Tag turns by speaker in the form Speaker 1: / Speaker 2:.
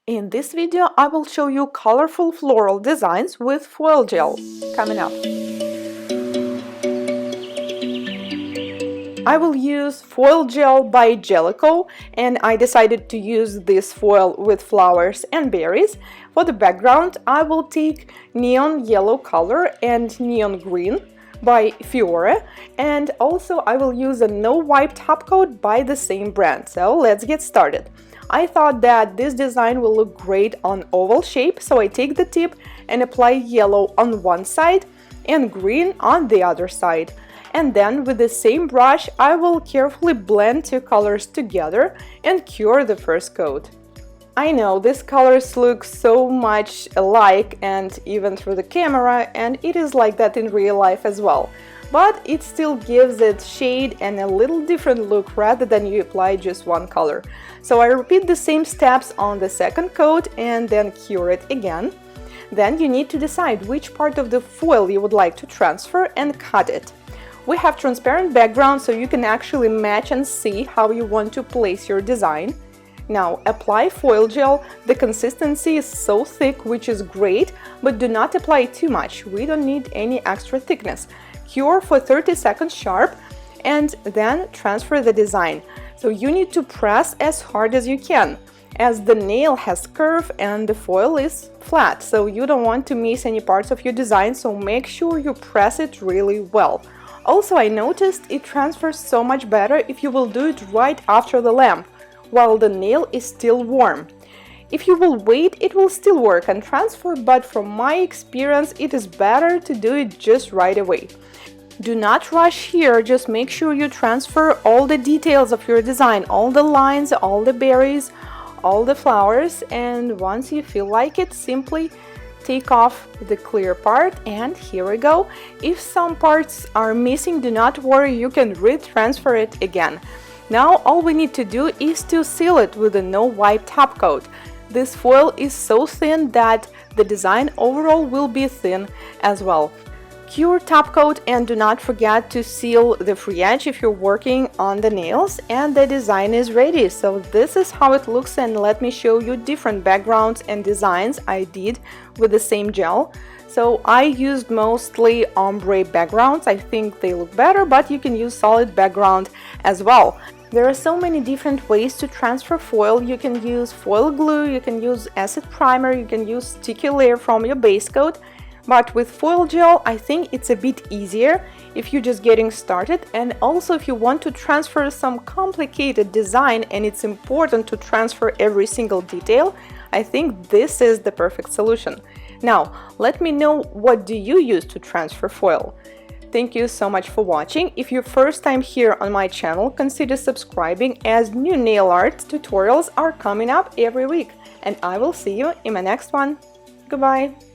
Speaker 1: In this video, I will show you colorful floral designs with foil gel. Coming up. I will use foil gel by Gellico, and I decided to use this foil with flowers and berries. For the background, I will take neon yellow color and neon green by Fiore, and also I will use a no wipe top coat by the same brand. So let's get started. I thought that this design will look great on oval shape, so I take the tip and apply yellow on one side and green on the other side. And then with the same brush, I will carefully blend two colors together and cure the first coat. I know these colors look so much alike and even through the camera, and it is like that in real life as well. But it still gives it shade and a little different look rather than you apply just one color. So I repeat the same steps on the second coat and then cure it again. Then you need to decide which part of the foil you would like to transfer and cut it. We have transparent background, so you can actually match and see how you want to place your design. Now apply foil gel. The consistency is so thick, which is great, but do not apply too much. We don't need any extra thickness. Cure for 30 seconds sharp and then transfer the design. So you need to press as hard as you can, as the nail has curve and the foil is flat, so you don't want to miss any parts of your design, so make sure you press it really well. Also, I noticed it transfers so much better if you will do it right after the lamp, while the nail is still warm. If you will wait, it will still work and transfer, but from my experience, it is better to do it just right away. Do not rush here, just make sure you transfer all the details of your design, all the lines, all the berries, all the flowers, and once you feel like it, simply take off the clear part, and here we go. If some parts are missing, do not worry, you can retransfer it again. Now all we need to do is to seal it with a no wipe top coat. This foil is so thin that the design overall will be thin as well. Cure top coat and do not forget to seal the free edge if you're working on the nails, and the design is ready. So this is how it looks, and let me show you different backgrounds and designs I did with the same gel. So I used mostly ombre backgrounds. I think they look better, but you can use solid background as well. There are so many different ways to transfer foil. You can use foil glue, you can use acid primer, you can use sticky layer from your base coat. But with foil gel, I think it's a bit easier if you're just getting started, and also if you want to transfer some complicated design and it's important to transfer every single detail, I think this is the perfect solution. Now, let me know what do you use to transfer foil. Thank you so much for watching. If you're first time here on my channel, consider subscribing, as new nail art tutorials are coming up every week. And I will see you in my next one. Goodbye!